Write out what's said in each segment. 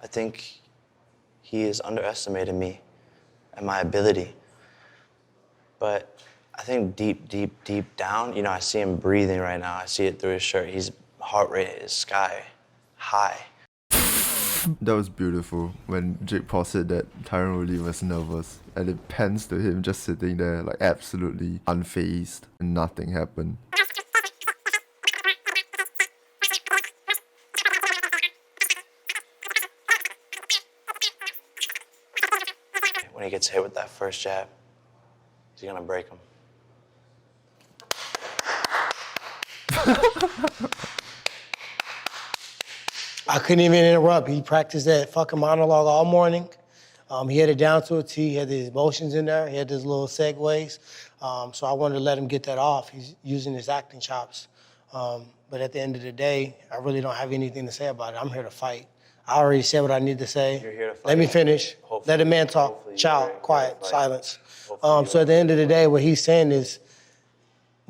I think he has underestimated me and my ability. But I think deep down, I see him breathing right now. I see it through his shirt. His heart rate is sky high. That was beautiful when Jake Paul said that Tyron Woodley was nervous, and it pans to him just sitting there like absolutely unfazed and nothing happened. When he gets hit with that first jab, he's gonna break him. I couldn't even interrupt. He practiced that fucking monologue all morning. He had it down to a T. He had his emotions in there. He had his little segues. So I wanted to let him get that off. He's using his acting chops. But at the end of the day, I really don't have anything to say about it. I'm here to fight. I already said what I need to say. You're here to fight. Let me finish. Hopefully, let a man talk. Child, quiet, fight. silence. So at the end of the day, what he's saying is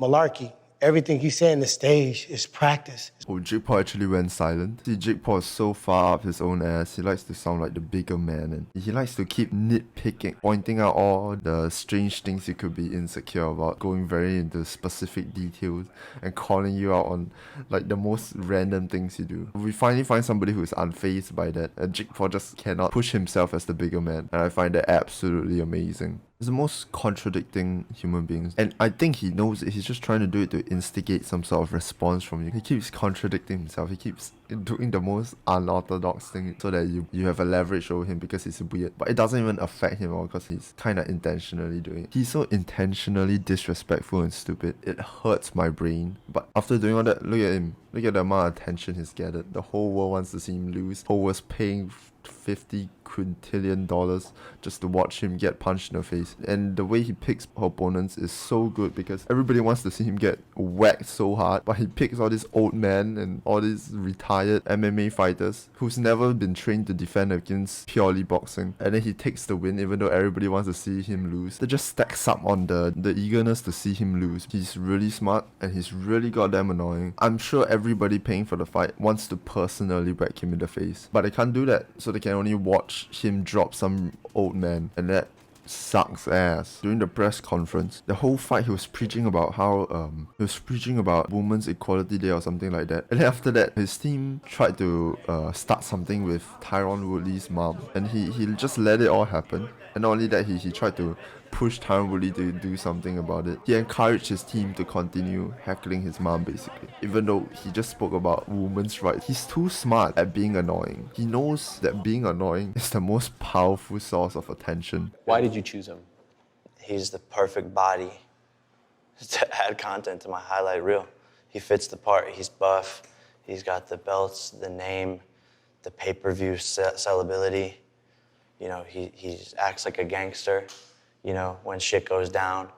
malarkey. Everything he's saying the stage is practice. Oh, Jake Paul actually went silent. See, Jake Paul is so far up his own ass. He likes to sound like the bigger man, and he likes to keep nitpicking, pointing out all the strange things you could be insecure about, going very into specific details and calling you out on like the most random things you do. We finally find somebody who is unfazed by that, and Jake Paul just cannot push himself as the bigger man, and I find that absolutely amazing. He's the most contradicting human beings, and I think he knows it. He's just trying to do it to instigate some sort of response from you. He keeps contradicting himself. He keeps doing the most unorthodox thing so that you have a leverage over him because he's weird. But it doesn't even affect him all because he's kind of intentionally doing it. He's so intentionally disrespectful and stupid. It hurts my brain. But after doing all that, look at him. Look at the amount of attention he's gathered. The whole world wants to see him lose. The whole world's paying $50 quintillion just to watch him get punched in the face. And the way he picks opponents is so good because everybody wants to see him get whacked so hard, but he picks all these old men and all these retired MMA fighters who's never been trained to defend against purely boxing, and then he takes the win even though everybody wants to see him lose. That just stacks up on the eagerness to see him lose. He's really smart and he's really goddamn annoying. I'm sure everybody paying for the fight wants to personally whack him in the face, but they can't do that, so they can only watch him drop some old man, and that sucks ass. During the press conference, the whole fight he was preaching about how he was preaching about Women's Equality Day or something like that, and then after that his team tried to start something with Tyron Woodley's mom, and he just let it all happen. And not only that, he tried to push Tyron Woodley to do something about it. He encouraged his team to continue heckling his mom basically, even though he just spoke about women's rights. He's too smart at being annoying. He knows that being annoying is the most powerful source of attention. Why did you choose him? He's the perfect body to add content to my highlight reel. He fits the part. He's buff. He's got the belts, the name, the pay-per-view sellability. He acts like a gangster. When shit goes down,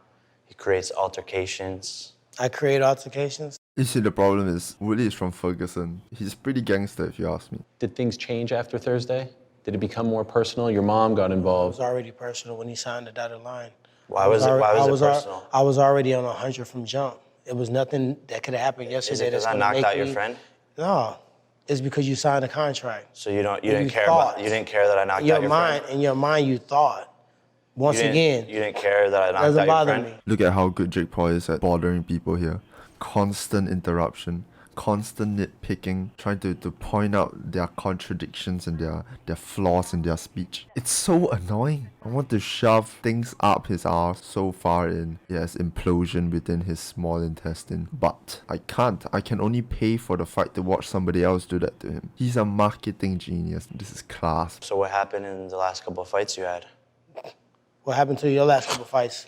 he creates altercations. I create altercations. You see, the problem is Woodley is from Ferguson. He's pretty gangster if you ask me. Did things change after Thursday? Did it become more personal? Your mom got It involved. was already personal when he signed the dotted line. Why was it personal? I was already on 100 from jump. It was nothing that could have happened yesterday. Is it because I knocked out your friend? No, it's because you signed a contract. So you didn't care that I knocked out your friend? In your mind, you thought. Once again, you didn't care that I knocked doesn't out your bother friend? me. Look at how good Jake Paul is at bothering people here. Constant interruption, constant nitpicking, trying to point out their contradictions and their flaws in their speech. It's so annoying. I want to shove things up his arse so far in. He has implosion within his small intestine. But I can't. I can only pay for the fight to watch somebody else do that to him. He's a marketing genius. This is class. So what happened in the last couple of fights you had? What happened to your last couple fights?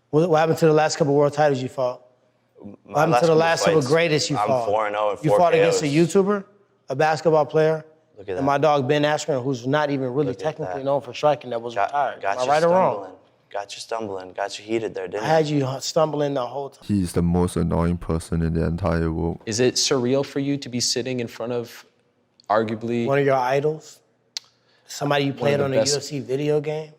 What happened to the last couple world titles you fought? What happened to the last couple greatest you fought? I'm 4-0 and 4 You fought KOs. against a YouTuber, a basketball player, Look at that. and my dog Ben Askren, who's not even really technically that. known for striking, that was retired. Got Am I you right or stumbling. wrong? Got you stumbling. Got you heated there, didn't I had you stumbling the whole time. He's the most annoying person in the entire world. Is it surreal for you to be sitting in front of arguably One of your idols? Somebody you played the on a best- UFC video game?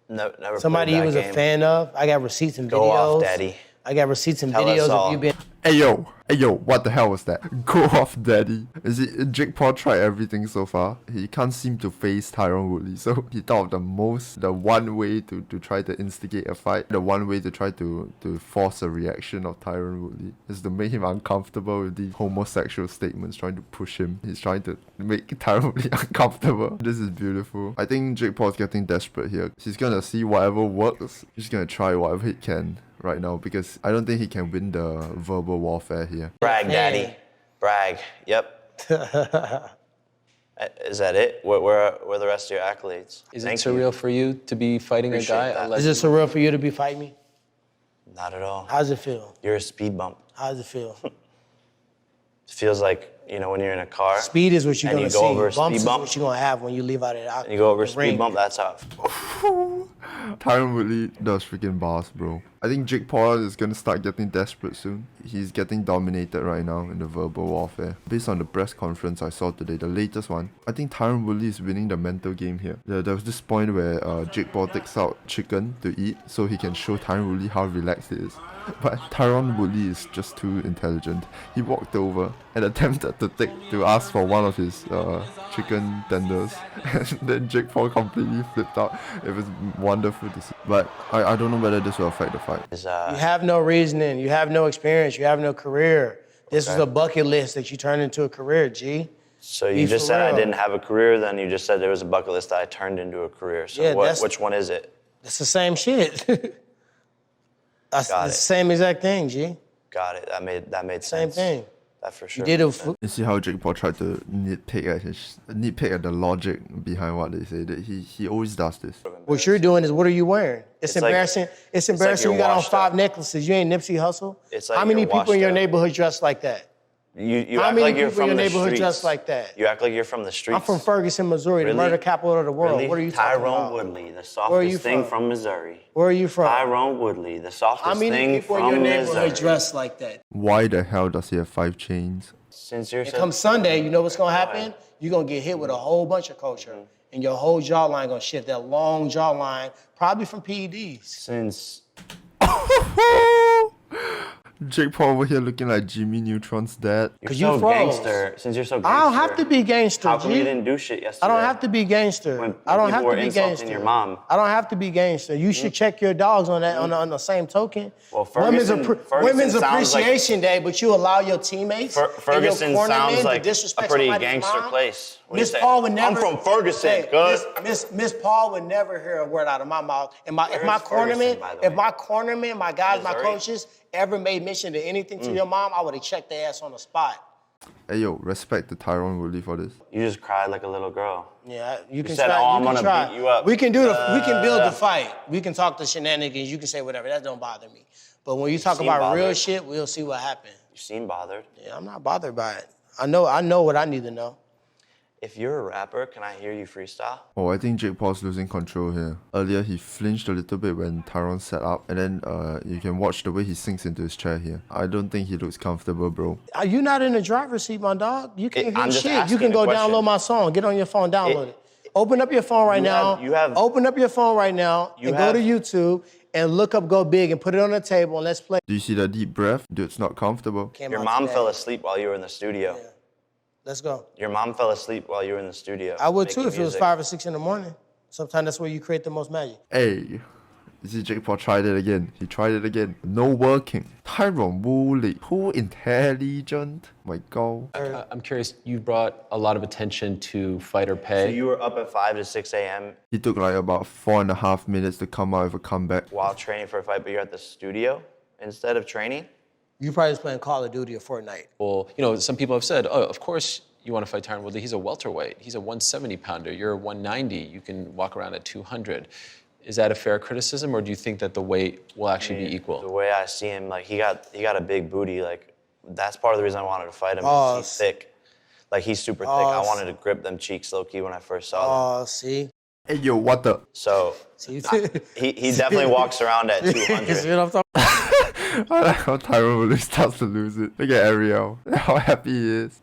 No, never Somebody played you that was game. a fan of? I got receipts and videos. Go off, daddy. I got receipts and Tell us videos all. of you being... Hey yo, what the hell was that? Go off, daddy. Is it Jake Paul tried everything so far? He can't seem to face Tyron Woodley, so he thought of the one way to try to instigate a fight, the one way to try to force a reaction of Tyron Woodley is to make him uncomfortable with these homosexual statements, trying to push him. He's trying to make Tyron Woodley uncomfortable. This is beautiful. I think Jake Paul's getting desperate here. He's gonna see whatever works. He's gonna try whatever he can right now because I don't think he can win the verbal warfare here. Brag, daddy. Brag. Yep. Is that it? Where are the rest of your accolades? Is it surreal for you to be fighting Appreciate a guy? that. A Is legend? it surreal for you to be fighting me? Not at all. How's it feel? You're a speed bump. How's it feel? It feels like, when you're in a car. Speed is what you're and gonna you go see. over a Bumps speed is bump. what you're gonna have when you leave out of the You go over a the ring. speed bump, that's how. Tyron Woodley does freaking bars, bro. I think Jake Paul is gonna start getting desperate soon. He's getting dominated right now in the verbal warfare. Based on the press conference I saw today, the latest one, I think Tyron Woodley is winning the mental game here. There was this point where Jake Paul takes out chicken to eat so he can show Tyron Woodley how relaxed he is. But Tyron Woodley is just too intelligent. He walked over and attempted to ask for one of his chicken tenders, and then Jake Paul completely flipped out. It was wonderful to see. But I don't know whether this will affect the fight. You have no reasoning. You have no experience. You have no career. This was a bucket list that you turned into a career, G. So Be you just for said I real. didn't have a career, then you just said there was a bucket list that I turned into a career. So Yeah, which one is it? It's the same shit. That's Got the it. same exact thing, G. Got it. That made Same sense. thing. That for You sure. did it. You see how Jake Paul tried to nitpick at the logic behind what they say. That he always does this. What you're doing is, what are you wearing? It's like- embarrassing. It's like embarrassing. you're You got on washed 5 up. necklaces. You ain't Nipsey Hussle. It's like How many you're people in your washed up. neighborhood dress like that? You How act many like you're people in from your the neighborhood streets. dress like that? You act like you're from the streets. I'm from Ferguson, Missouri, Really? the murder capital of the world. Really? What are you talking Tyrone about? Woodley, the Where are softest you thing from? from Missouri. Where are you from? Tyrone Woodley, the softest How many thing people in from your neighborhood Missouri. dress like that? Why the hell does he have 5 chains? Since you're Come Sunday, you know what's gonna happen? You're gonna get hit with a whole bunch of culture. And your whole jawline gonna shift, that long jawline, probably from PEDs. since Jake Paul over here looking like Jimmy Neutron's dad. you're 'Cause so you froze. gangster, since you're so gangster, I don't have to be gangster, How come G. you didn't do shit yesterday? I don't have to be gangster. When I don't people have were to be insulting gangster. your mom. I don't have to be gangster. You should check your dogs on that on the same token. Well, Ferguson Women's sounds like- Appreciation Day, but you allow your teammates Ferguson in your cornermen sounds to like a disrespect pretty somebody's gangster mom. place. What do you Miss say? Paul would never. I'm from Ferguson, Hey, good. Miss Paul would never hear a word out of my mouth. And if Where my is Ferguson, cornermen, by the if way? my cornermen, my guys, my Missouri? coaches ever made mention to anything to your mom, I would have checked their ass on the spot. Hey yo, respect to Tyron Woodley for this. You just cried like a little girl. Yeah, you can said, try. "Oh, I'm you can gonna try. beat you up." We can do we can build the fight. We can talk the shenanigans. You can say whatever. That don't bother me. But when you talk seem about real bothered. shit, we'll see what happens. You seem bothered. Yeah, I'm not bothered by it. I know what I need to know. If you're a rapper, can I hear you freestyle? Oh, I think Jake Paul's losing control here. Earlier, he flinched a little bit when Tyron set up, and then you can watch the way he sinks into his chair here. I don't think he looks comfortable, bro. Are you not in the driver's seat, my dog? You can't I'm hear just shit. You asking can a go question. download my song. Get on your phone, download it. Open up your phone right now. Open up your phone right now and go to YouTube and look up Go Big and put it on the table and let's play. Do you see that deep breath? Dude's not comfortable. Came Your out mom today. fell asleep while you were in the studio. Yeah. Let's go. Your mom fell asleep while you were in the studio. I would too making if it was music. 5 or 6 in the morning. Sometimes that's where you create the most magic. Hey, you see Jake Paul tried it again. He tried it again. No working. Tyron Woodley, who intelligent? My God. I'm curious, you brought a lot of attention to fighter So pay. you were up at 5 to 6 a.m. He took like about 4.5 minutes to come out with a comeback. while training for a fight, but you're at the studio instead of training? You probably was playing Call of Duty or Fortnite. Well, some people have said, oh, of course you want to fight Tyron Woodley. He's a welterweight. He's a 170-pounder. You're a 190. You can walk around at 200. Is that a fair criticism, or do you think that the weight will actually be The equal? way I see him, like he got a big booty. Like that's part of the reason I wanted to fight him. Oh, He's thick. Like he's super thick. I Oh, wanted to grip them cheeks low key when I first saw them. Oh, see? Hey yo, what the? So See? he definitely walks around at You see 200. what I'm talking I like how Tyron Woodley starts to lose it. Look at Ariel. How happy he is.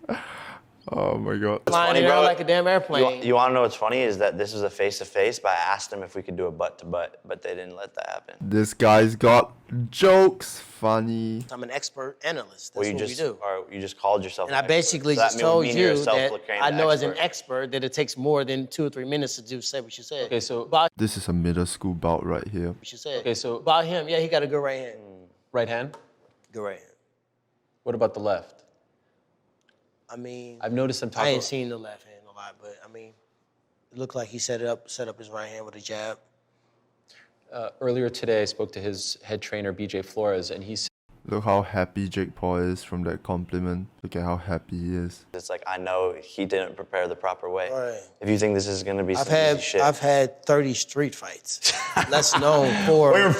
Oh my god. Flying funny, around bro. like a damn airplane. You want to know what's funny is that this was a face-to-face, but I asked them if we could do a butt-to-butt, but they didn't let that happen. This guy's got jokes. Funny. I'm an expert analyst. That's Well, what we do. you just called yourself. And an I basically expert. So just that would told mean you're a you that self-proclaimed I know as an expert. expert that it takes more than 2 or 3 minutes to do say what you said. Okay, so About This is a middle school bout right here. what you said. Okay, so- about him, yeah, he got a good right hand. right hand. Good right hand. What about the left? I mean, I've noticed him I talking. ain't seen the left hand a lot, but I mean, it looked like he set up his right hand with a jab. Earlier today, I spoke to his head trainer, BJ Flores, and he said Look how happy Jake Paul is from that compliment. Look at how happy he is. It's like I know he didn't prepare the proper way. Right. If you think this is gonna be some easy shit, I've had 30 street fights. Less known for regular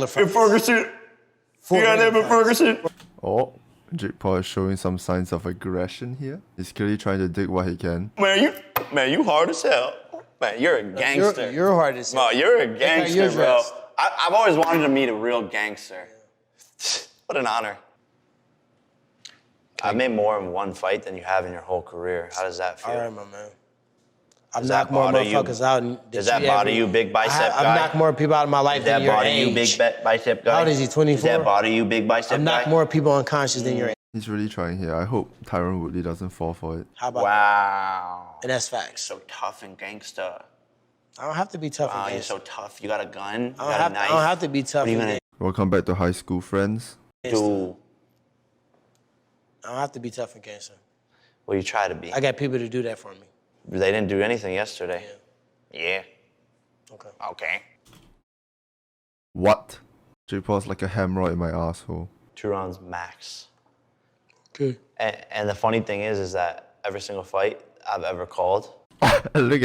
fights. Ferguson. For regular fights. Oh, Jake Paul is showing some signs of aggression here. He's clearly trying to dig what he can. Man, you hard as hell. Man, you're a gangster. You're hard as hell. Bro, you're a how gangster, you're bro. dressed. I've always wanted to meet a real gangster. What an honor. I've made more in one fight than you have in your whole career. How does that feel? All right, my man. I've Does that knocked more bother you? motherfuckers out. Than Does that bother you, big bicep I've guy? knocked more people out of my life Does that than your bother age. you, big bicep guy? How old is he, 24? Does that bother you, big bicep I've knocked guy? more people unconscious than your age. He's really trying here. I hope Tyron Woodley doesn't fall for it. How about that? Wow. And that's facts. So tough and gangster. I don't have to be tough Wow, and you're gangster. so tough. You got a gun. You I got a knife. don't have to be tough What are you and gonna Welcome back to high school, friends. do? I don't have to be tough and gangster. Well, you try to be. I got people to do that for me. They didn't do anything yesterday. Yeah. Okay. Okay. What? Jake Paul's like a hemorrhoid in my asshole. 2 rounds max. Okay. And the funny thing is that every single fight I've ever called, Look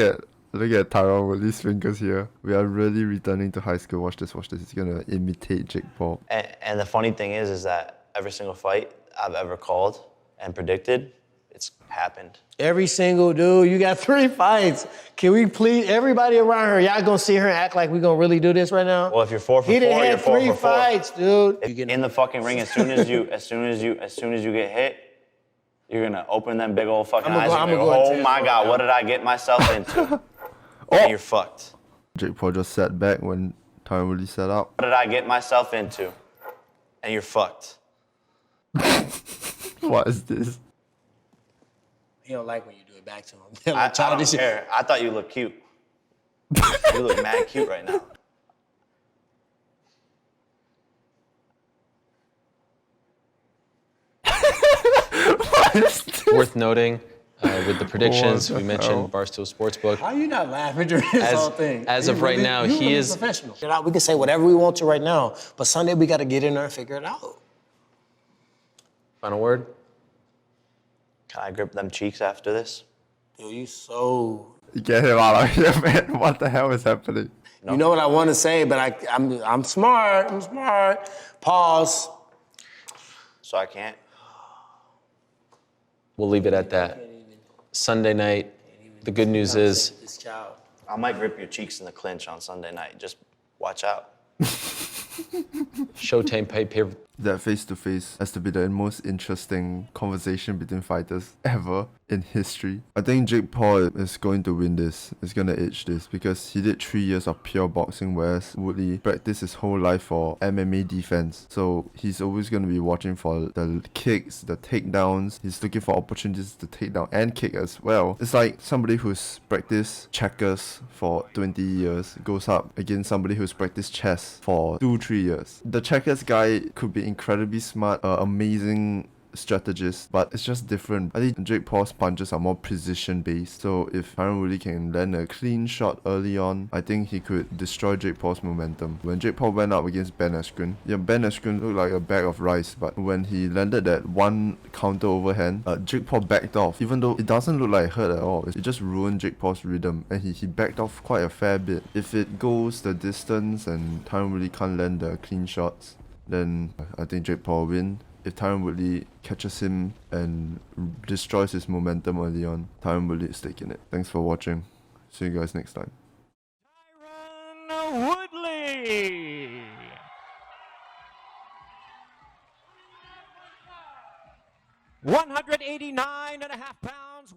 at Tyron with these fingers here. We are really returning to high school. Watch this. He's gonna imitate Jake Paul. and the funny thing is that every single fight I've ever called and predicted, it's happened. Every single dude, you got 3 fights. Can we please, everybody around her, y'all gonna see her and act like we gonna really do this right now? Well, if you're 4 for 4, He done you're had 4 3 for 4. fights, dude. In the fucking ring, as soon as you get hit, you're gonna open them big old fucking eyes and go, oh my God, what did I get myself into? And you're fucked. Jake Paul just sat back when Tyron Woodley set up. What did I get myself into? And you're fucked. What is this? He don't like when you do it back to him. I don't care. I thought you looked cute. You look mad cute right now. worth noting with the predictions What we the mentioned hell? Barstool Sportsbook. How you not laughing during this whole thing? as of right now, he is professional. We can say whatever we want to right now, but Sunday we got to get in there and figure it out. Final word. Can I grip them cheeks after this? Yo, you so. Get him out of here, man. What the hell is happening? You know what I want to say, but I'm smart. I'm smart. Pause. So I can't? We'll leave it at that. Sunday night. The good news is This child. I might grip your cheeks in the clinch on Sunday night. Just watch out. Showtime pay-per-view. That face-to-face has to be the most interesting conversation between fighters ever in history. I think Jake Paul is going to win this. Is going to edge this because he did 3 years of pure boxing, whereas Woodley practiced his whole life for MMA defense. So he's always going to be watching for the kicks, the takedowns. He's looking for opportunities to take down and kick as well. It's like somebody who's practiced checkers for 20 years goes up against somebody who's practiced chess for 2-3 years. The checkers guy could be incredibly smart, amazing strategist, but it's just different. I think Jake Paul's punches are more precision based, so if Tyron Woodley can land a clean shot early on, I think he could destroy Jake Paul's momentum. When Jake Paul went up against Ben Askren, Ben Askren looked like a bag of rice, but when he landed that one counter overhand, Jake Paul backed off, even though it doesn't look like it hurt at all. It just ruined Jake Paul's rhythm, and he backed off quite a fair bit. If it goes the distance and Tyron Woodley can't land the clean shots, then I think Jake Paul will win. If Tyron Woodley catches him and destroys his momentum early on, Tyron Woodley is taking it. Thanks for watching. See you guys next time. Tyron Woodley. What? 189 and a half pounds,